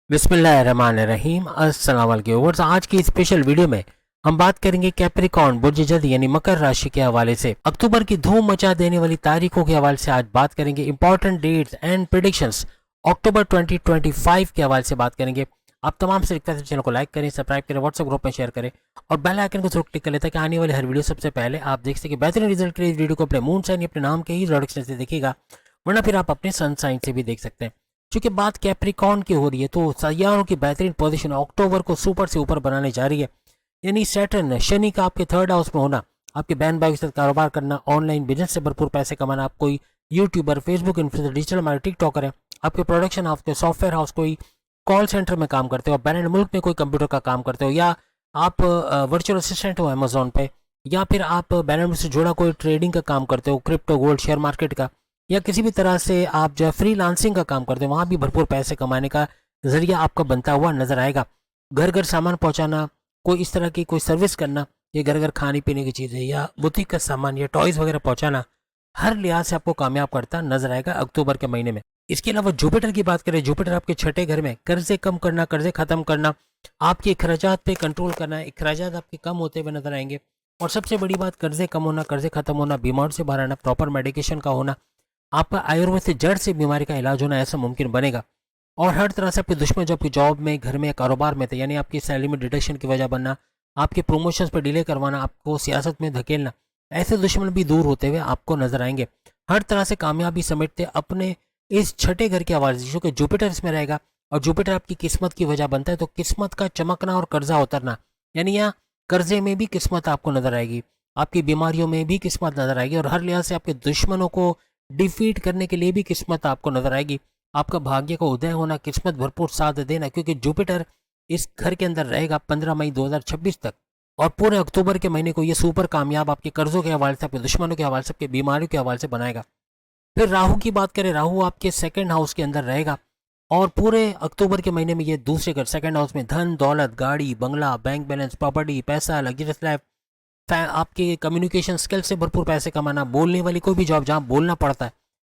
बिस्मिल्लाहिर्रहमानिर्रहीम। अस्सलाम वालेकुम व्यूअर्स, आज की स्पेशल वीडियो में हम बात करेंगे कैप्रिकॉर्न बुर्ज जद यानी मकर राशि के हवाले से अक्टूबर की धूम मचा देने वाली तारीखों के हवाले से आज बात करेंगे। इंपॉर्टेंट डेट्स एंड प्रेडिक्शंस अक्टूबर 2025 के हवाले से बात करेंगे। आप तमाम से रिक्वेस्ट है चैनल को लाइक करें, सब्सक्राइब करें, व्हाट्सएप ग्रुप में शेयर करें और बेल आइकन को जरूर क्लिक कर लें ताकि आने वाली हर वीडियो सबसे पहले आप देख सकें। बेहतरीन रिजल्ट के लिए इस वीडियो को अपने मून साइन अपने नाम के ही प्रोडक्शन से देखिएगा, वरना फिर आप अपने सन साइन से भी देख सकते हैं। चूंकि बात कैप्रिकॉर्न की हो रही है तो सैयारों की बेहतरीन पोजीशन अक्टूबर को सुपर से ऊपर बनाने जा रही है। यानी सैटर्न शनि का आपके थर्ड हाउस में होना, आपके बहन भाई के साथ कारोबार करना, ऑनलाइन बिजनेस से भरपूर पैसे कमाना, आप कोई YouTuber, Facebook influencer, digital marketer, TikToker है, आपके प्रोडक्शन हाउस के सॉफ्टवेयर हाउस, कोई कॉल सेंटर में काम करते हो, बैरन मुल्क में कोई कंप्यूटर का काम करते हो, या आप वर्चुअल असिस्टेंट हो अमेजोन पे, या फिर आप बैरन से जुड़ा कोई ट्रेडिंग का काम करते हो, क्रिप्टो, गोल्ड, शेयर मार्केट का, या किसी भी तरह से आप जो है फ्रीलांसिंग का काम करते हो, वहाँ भी भरपूर पैसे कमाने का जरिया आपका बनता हुआ नजर आएगा। घर घर सामान पहुँचाना, कोई इस तरह की कोई सर्विस करना, ये घर घर खाने पीने की चीज़ें या बुटीक का सामान या टॉयज़ वगैरह पहुँचाना, हर लिहाज से आपको कामयाब करता नजर आएगा अक्टूबर के महीने में। इसके अलावा जुपिटर की बात करें, जुपिटर आपके छठे घर में कर्जे कम करना, कर्जे खत्म करना, आपके अखराजात पे कंट्रोल करना, अखराजात आपके कम होते हुए नजर आएंगे। और सबसे बड़ी बात, कर्जे कम होना, कर्जे खत्म होना, बीमार से बाहर आना, प्रॉपर मेडिकेशन का होना, आपका आयुर्वेद से जड़ से बीमारी का इलाज होना ऐसा मुमकिन बनेगा। और हर तरह से आपके दुश्मन जो आपकी जॉब में, घर में, कारोबार में थे, यानी आपकी सैलरी में डिडक्शन की वजह बनना, आपके प्रमोशंस पर डिले करवाना, आपको सियासत में धकेलना, ऐसे दुश्मन भी दूर होते हुए आपको नजर आएंगे। हर तरह से कामयाबी समेटते अपने इस छठे घर की आवाज़, जो कि जुपिटर इसमें रहेगा और जुपिटर आपकी किस्मत की वजह बनता है, तो किस्मत का चमकना और कर्जा उतरना, यानी यहाँ कर्जे में भी किस्मत आपको नजर आएगी, आपकी बीमारियों में भी किस्मत नजर आएगी, और हर लिहाज से आपके दुश्मनों को डिफीट करने के लिए भी किस्मत आपको नजर आएगी। आपका भाग्य का उदय होना, किस्मत भरपूर साथ देना, क्योंकि जुपिटर इस घर के अंदर रहेगा 15 मई 2026 तक, और पूरे अक्टूबर के महीने को ये सुपर कामयाब आपके कर्जों के हवाले से, आपके दुश्मनों के हवाले से, आपकी बीमारियों के हवाले से बनाएगा। फिर राहु की बात करें, राहु आपके सेकंड हाउस के अंदर रहेगा और पूरे अक्टूबर के महीने में ये दूसरे घर सेकंड हाउस में धन, दौलत, गाड़ी, बंगला, बैंक बैलेंस, प्रॉपर्टी, पैसा, लग्जरियस लाइफ, आपके कम्युनिकेशन स्किल से भरपूर पैसे कमाना, बोलने वाली कोई भी जॉब जहाँ बोलना पड़ता है,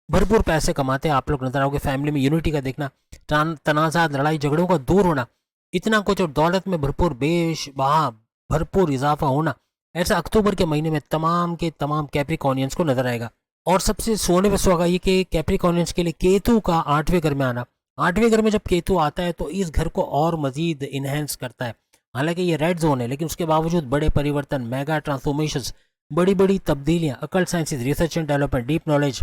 भरपूर पैसे कमाते हैं आप लोग नजर आओगे। फैमिली में यूनिटी का देखना, तनाजात, लड़ाई झगड़ों का दूर होना, इतना कुछ, और दौलत में भरपूर बेशबहा भरपूर इजाफा होना, ऐसा अक्टूबर के महीने में तमाम के तमाम कैप्रिकॉर्नियंस को नजर आएगा। और सबसे सोने पे सुहागा ये कि कैप्रिकॉर्नियंस के लिए केतु का आठवें घर में आना, आठवें घर में जब केतु आता है तो इस घर को और मजीद इनहेंस करता है। हालांकि ये रेड जोन है, लेकिन उसके बावजूद बड़े परिवर्तन, मेगा ट्रांसफॉर्मेशंस, बड़ी बड़ी तब्दीलियां, occult sciences, research and development, deep knowledge,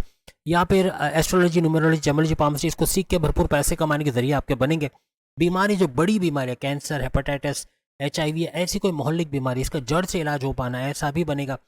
या फिर एस्ट्रोलॉजी, न्यूमरोलॉजी, जेमोलॉजी, पामोलॉजी, इसको सीख के भरपूर पैसे कमाने के जरिए आपके बनेंगे। बीमारी, जो बड़ी बीमारी, कैंसर, हेपेटाइटिस, HIV, ऐसी कोई मोहल्लिक बीमारी, इसका जड़ से इलाज हो पाना, ऐसा भी बनेगा।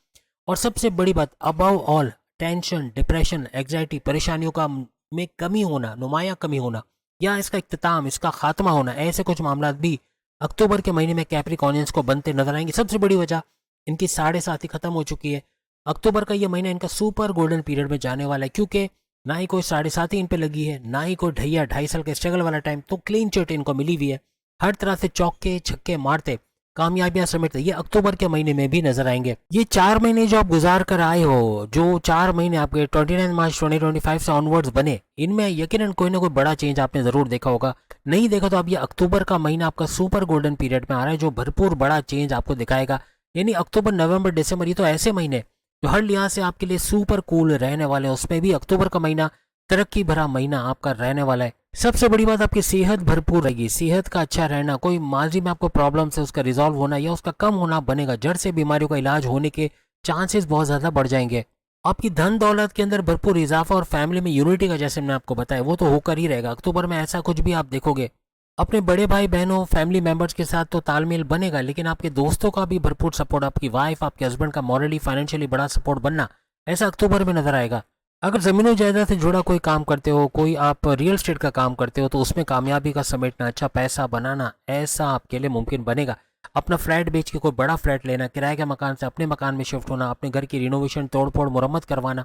और सबसे बड़ी बात, above all, tension, depression, anxiety, परेशानियों का में कमी होना, नुमाया कमी होना, या इसका इख्तिताम, इसका खात्मा होना, ऐसे कुछ मामला भी अक्टूबर के महीने में कैप्रिकॉर्नियंस को बनते नजर आएंगे। सबसे बड़ी वजह, इनकी 7.5 खत्म हो चुकी है। अक्टूबर का ये महीना इनका सुपर गोल्डन पीरियड में जाने वाला है, क्योंकि ना ही कोई 7.5 इन पे लगी है, ना ही कोई ढैया 2.5 साल के स्ट्रगल वाला टाइम, तो क्लीन चिट इनको मिली हुई है। हर तरह से चौके छक्के मारते, कामयाबियां समेटते ये अक्टूबर के महीने में भी नजर आएंगे। ये 4 महीने जो आप गुजार कर आए हो, जो 4 महीने आपके 29 मार्च 2025 से ऑनवर्ड्स बने, इनमें यकीनन कोई ना कोई बड़ा चेंज आपने जरूर देखा होगा। नहीं देखा तो अब ये अक्टूबर का महीना आपका सुपर गोल्डन पीरियड में आ रहा है, जो भरपूर बड़ा चेंज आपको दिखाएगा। यानी अक्टूबर, नवंबर, दिसंबर, ये तो ऐसे महीने जो हर लिहाज से आपके लिए सुपर कूल रहने वाले हैं, उसमें भी अक्टूबर का महीना तरक्की भरा महीना आपका रहने वाला है। सबसे बड़ी बात, आपकी सेहत भरपूर रहेगी, सेहत का अच्छा रहना, कोई माजी में आपको प्रॉब्लम है उसका रिजॉल्व होना या उसका कम होना बनेगा, जड़ से बीमारियों का इलाज होने के चांसेस बहुत ज्यादा बढ़ जाएंगे। आपकी धन दौलत के अंदर भरपूर इजाफा और फैमिली में यूनिटी का, जैसे मैंने आपको बताया, वो तो होकर ही रहेगा। अक्टूबर में ऐसा कुछ भी आप देखोगे, अपने बड़े भाई बहनों, फैमिली मेंबर्स के साथ तो तालमेल बनेगा, लेकिन आपके दोस्तों का भी भरपूर सपोर्ट, आपकी वाइफ, आपके हस्बैंड का मॉरली, फाइनेंशियली बड़ा सपोर्ट बनना, ऐसा अक्टूबर में नजर आएगा। अगर जमीनों जायदाद से जुड़ा कोई काम करते हो, कोई आप रियल स्टेट का काम करते हो, तो उसमें कामयाबी का समेटना, अच्छा पैसा बनाना, ऐसा आपके लिए मुमकिन बनेगा। अपना फ्लैट बेच के कोई बड़ा फ्लैट लेना, किराए के मकान से अपने मकान में शिफ्ट होना, अपने घर की रिनोवेशन, तोड़ फोड़, मुरम्मत करवाना,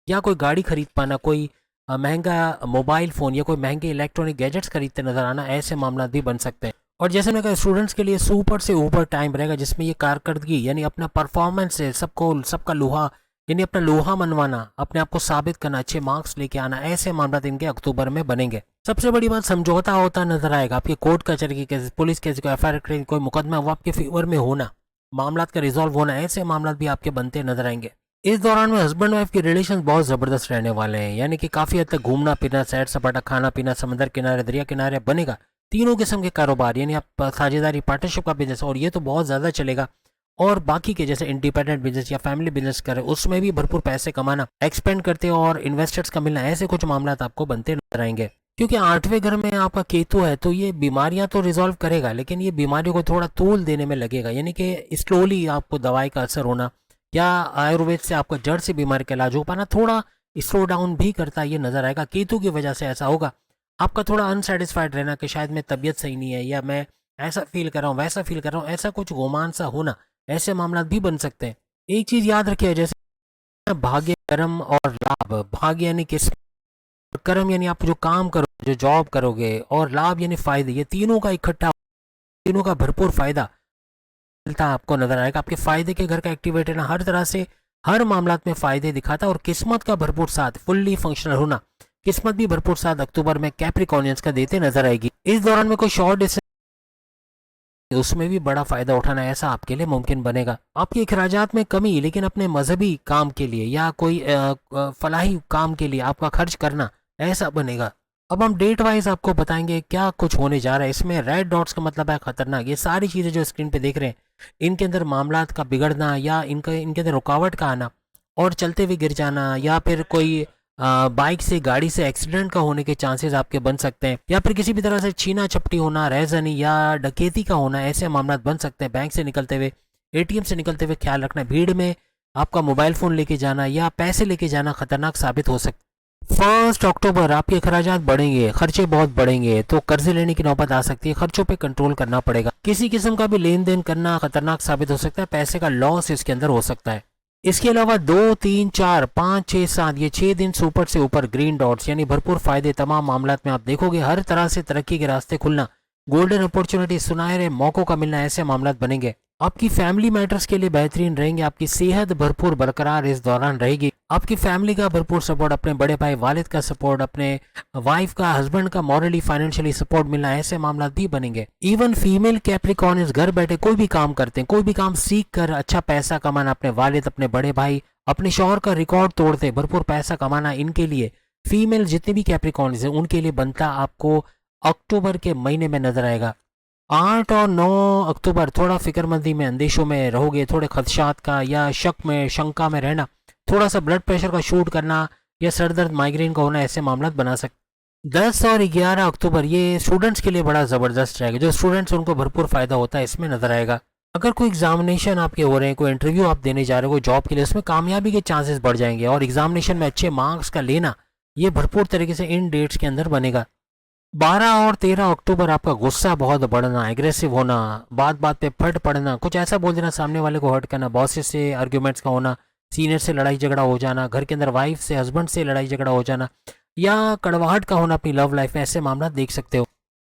या कोई गाड़ी खरीद पाना, कोई महंगा मोबाइल फ़ोन या कोई महंगे इलेक्ट्रॉनिक गैजेट्स खरीदते नजर आना, ऐसे मामला भी बन सकते हैं। और जैसे मैंने कहा, स्टूडेंट्स के लिए सुपर से ऊपर टाइम रहेगा, जिसमें ये कारकर्दगी यानी अपना परफॉर्मेंस है, सबको सबका लोहा यानी अपना लोहा मनवाना, अपने आप को साबित करना, अच्छे मार्क्स लेके आना, ऐसे मामला इनके अक्टूबर में बनेंगे। सबसे बड़ी बात, समझौता होता नजर आएगा। आपके कोर्ट कचहरी की केस, पुलिस केस, कोई एफआईआर, कोई मुकदमा वो आपके फेवर में होना, मामला का रिजॉल्व होना, ऐसे मामला भी आपके बनते नजर आएंगे। इस दौरान में हस्बैंड वाइफ के रिलेशन बहुत जबरदस्त रहने वाले हैं, यानी कि काफी हद तक घूमना फिरना, सैर सपाटा, खाना पीना, समंदर किनारे, दरिया किनारे बनेगा। तीनों किस्म के कारोबार, यानी आप साझेदारी, पार्टनरशिप का बिजनेस, और ये तो बहुत ज्यादा चलेगा। और बाकी के जैसे इंडिपेंडेंट बिजनेस या फैमिली बिजनेस करे, उसमें भी भरपूर पैसे कमाना, एक्सपेंड करते और इन्वेस्टर्स का मिलना, ऐसे कुछ मामला आपको बनते नजर आएंगे। क्योंकि 8वें घर में आपका केतु है, तो ये बीमारियां तो रिजॉल्व करेगा, लेकिन ये बीमारियों को थोड़ा तूल देने में लगेगा, यानी कि स्लोली आपको दवाई का असर होना या आयुर्वेद से आपका जड़ से बीमारी का इलाज हो पाना थोड़ा स्लो डाउन भी करता ये नजर आएगा। केतु की वजह से ऐसा होगा। आपका थोड़ा अनसेटिस्फाइड रहना कि शायद मैं तबीयत सही नहीं है, या मैं ऐसा फील कर रहा हूँ, वैसा फील कर रहा हूँ, ऐसा कुछ गोमान सा होना, ऐसे मामला भी बन सकते हैं। एक चीज याद रखिए, जैसे भाग्य, कर्म और लाभ। भाग्य यानी किस्मत, कर्म यानी आप जो काम करोगे, जो जॉब करोगे, और लाभ यानी फायदे, ये तीनों का इकट्ठा, तीनों का भरपूर फायदा मिलता आपको नजर आएगा। आपके फायदे के घर का एक्टिवेट ना हर तरह से हर मामला में फायदे दिखाता है, और किस्मत का भरपूर साथ, फुल्ली फंक्शनल होना, किस्मत भी भरपूर साथ अक्टूबर में कैप्रिकॉर्नियंस का देते नजर आएगी। इस दौरान में कोई शॉर्ट डिस्टेंस, उसमें भी बड़ा फायदा उठाना ऐसा आपके लिए मुमकिन बनेगा। आपके अखराजात में कमी, लेकिन अपने मजहबी काम के लिए या कोई फलाही काम के लिए आपका खर्च करना, ऐसा बनेगा। अब हम डेट वाइज आपको बताएंगे क्या कुछ होने जा रहा है। इसमें रेड डॉट्स का मतलब है खतरनाक। ये सारी चीजें जो स्क्रीन पे देख रहे हैं, इनके अंदर मामलात का बिगड़ना या इनके अंदर रुकावट का आना, और चलते हुए गिर जाना, या फिर कोई बाइक से, गाड़ी से एक्सीडेंट का होने के चांसेस आपके बन सकते हैं, या फिर किसी भी तरह से छीना झपटी होना, रहजनी या डकैती का होना, ऐसे मामला बन सकते हैं। बैंक से निकलते हुए, एटीएम से निकलते हुए ख्याल रखना। भीड़ में आपका मोबाइल फोन लेके जाना या पैसे लेके जाना खतरनाक साबित हो सकता है। 1 अक्टूबर आपके अखराजात बढ़ेंगे, खर्चे बहुत बढ़ेंगे, तो कर्जे लेने की नौबत आ सकती है। खर्चों पे कंट्रोल करना पड़ेगा। किसी किस्म का भी लेन देन करना खतरनाक साबित हो सकता है, पैसे का लॉस इसके अंदर हो सकता है। इसके अलावा 2, 3, 4, 5, 6, 7 ये 6 दिन सुपर से ऊपर ग्रीन डॉट्स, यानी भरपूर फायदे तमाम मामलों में आप देखोगे। हर तरह से तरक्की के रास्ते खुलना, गोल्डन अपॉर्चुनिटी, सुनहरे मौकों का मिलना, ऐसे मामला बनेंगे। आपकी फैमिली मैटर्स के लिए बेहतरीन रहेंगे। आपकी सेहत भरपूर बरकरार इस दौरान रहेगी। आपकी फैमिली का भरपूर सपोर्ट, अपने बड़े भाई वालिद का सपोर्ट, अपने वाइफ का, हस्बैंड का मॉरली फाइनेंशियली सपोर्ट मिलना, ऐसे मामला भी बनेंगे। इवन फीमेल कैप्रिकॉर्नियंस घर बैठे कोई भी काम करते हैं, कोई भी काम सीख कर अच्छा पैसा कमाना, अपने वालिद, अपने बड़े भाई, अपने शौहर का रिकॉर्ड तोड़ते भरपूर पैसा कमाना, इनके लिए फीमेल जितने भी कैप्रिकॉर्नियंस हैं उनके लिए बनता आपको अक्टूबर के महीने में नजर आएगा। 8 और 9 अक्टूबर थोड़ा फिक्रमंदी में, अंदेशों में रहोगे, थोड़े खदशात का या शक में, शंका में रहना, थोड़ा सा ब्लड प्रेशर का शूट करना या सर दर्द, माइग्रेन का होना, ऐसे मामला बना सकते। 10 और 11 अक्टूबर ये स्टूडेंट्स के लिए बड़ा ज़बरदस्त रहेगा। जो स्टूडेंट्स उनको भरपूर फायदा होता है इसमें नजर आएगा। अगर कोई एग्जामिनेशन आपके हो रहे हैं, कोई इंटरव्यू आप देने जा रहे हो कोई जॉब के लिए, उसमें कामयाबी के चांसेस बढ़ जाएंगे, और एग्जामिनेशन में अच्छे मार्क्स का लेना ये भरपूर तरीके से इन डेट्स के अंदर बनेगा। 12 और 13 अक्टूबर आपका गुस्सा बहुत बढ़ना, एग्रेसिव होना, बात बात पे फट पड़ना, कुछ ऐसा बोल देना सामने वाले को हर्ट करना, बॉसेस से आर्ग्यूमेंट्स का होना, सीनियर से लड़ाई झगड़ा हो जाना, घर के अंदर वाइफ से, हस्बैंड से लड़ाई झगड़ा हो जाना, या कड़वाहट का होना अपनी लव लाइफ में, ऐसे मामला देख सकते हो।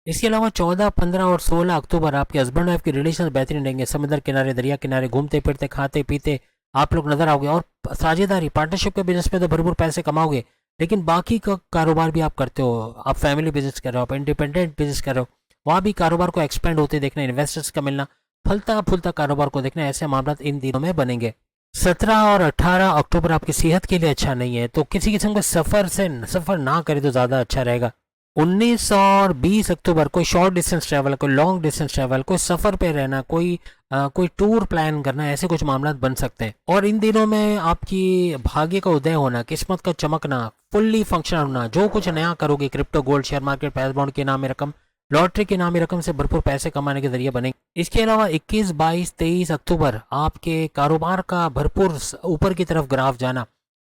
इसके अलावा 14, 15 और 16 अक्टूबर आपके हस्बैंड वाइफ के रिलेशन बेहतरीन रहेंगे। समुद्र किनारे, दरिया किनारे घूमते फिरते, खाते पीते आप लोग नजर आओगे, और साझेदारी, पार्टनरशिप के बिजनेस में तो भरपूर पैसे कमाओगे, लेकिन बाकी का कारोबार भी आप करते हो। आप फैमिली बिजनेस कर रहे हो, आप इंडिपेंडेंट बिजनेस कर रहे हो, वहाँ भी कारोबार को एक्सपेंड होते देखना, इन्वेस्टर्स का मिलना, फलता फूलता कारोबार को देखना, ऐसे मामला इन दिनों में बनेंगे। 17 और 18 अक्टूबर आपकी सेहत के लिए अच्छा नहीं है, तो किसी किस्म का सफर ना करे तो ज्यादा अच्छा रहेगा। 19 और 20 अक्टूबर कोई शॉर्ट डिस्टेंस ट्रैवल, कोई लॉन्ग डिस्टेंस ट्रैवल, कोई सफर पे रहना, कोई टूर प्लान करना, ऐसे कुछ मामला बन सकते हैं। और इन दिनों में आपकी भाग्य का उदय होना, किस्मत का चमकना, फुल्ली फंक्शनल होना, जो कुछ नया करोगे, क्रिप्टो, गोल्ड, शेयर मार्केट, पैस बॉन्ड के नाम में रकम, लॉटरी के नाम में रकम से भरपूर पैसे कमाने के जरिए बनेंगे। इसके अलावा 21, 22, 23 अक्टूबर आपके कारोबार का भरपूर ऊपर की तरफ ग्राफ जाना,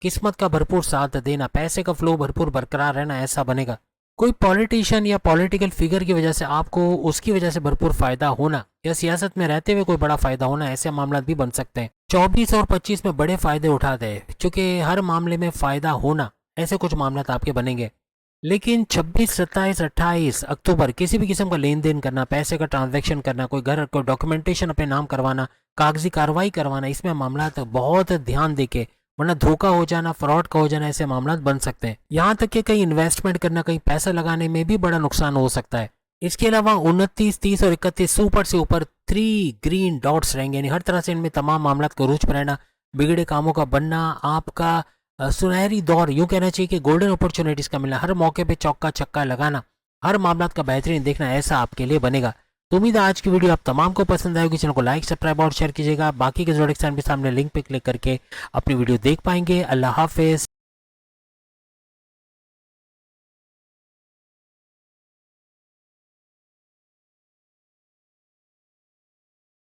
किस्मत का भरपूर साथ देना, पैसे का फ्लो भरपूर बरकरार रहना, ऐसा बनेगा। कोई पॉलिटिशियन या पॉलिटिकल फिगर की वजह से आपको उसकी वजह से भरपूर फायदा होना, या सियासत में रहते हुए कोई बड़ा फायदा होना, ऐसे मामला भी बन सकते हैं। 24 और 25 में बड़े फायदे उठाते हैं, क्योंकि हर मामले में फायदा होना, ऐसे कुछ मामला आपके बनेंगे। लेकिन 26, 27, 28 अक्टूबर किसी भी किस्म का लेन देन करना, पैसे का ट्रांजैक्शन करना, कोई घर को डॉक्यूमेंटेशन अपने नाम करवाना, कागजी कार्रवाई करवाना, इसमें मामला बहुत ध्यान देके वरना धोखा हो जाना, फ्रॉड का हो जाना, ऐसे मामला बन सकते हैं। यहाँ तक कि कहीं इन्वेस्टमेंट करना, कहीं पैसा लगाने में भी बड़ा नुकसान हो सकता है। इसके अलावा 29, 30 और 31 सुपर से ऊपर 3 ग्रीन डॉट्स रहेंगे, यानी हर तरह से इनमें तमाम मामला को रूज पर रहना, बिगड़े कामों का बनना, आपका सुनहरी दौर, यूं कहना चाहिए कि गोल्डन अपॉर्चुनिटीज का मिलना, हर मौके पे चौका छक्का लगाना, हर मामला का बेहतरीन देखना, ऐसा आपके लिए बनेगा। तो उम्मीद है आज की वीडियो आप तमाम को पसंद आएगी। चैनल को लाइक, सब्सक्राइब और शेयर कीजिएगा। बाकी के जोड़े के सामने लिंक पे क्लिक करके अपनी वीडियो देख पाएंगे। अल्लाह हाफिज।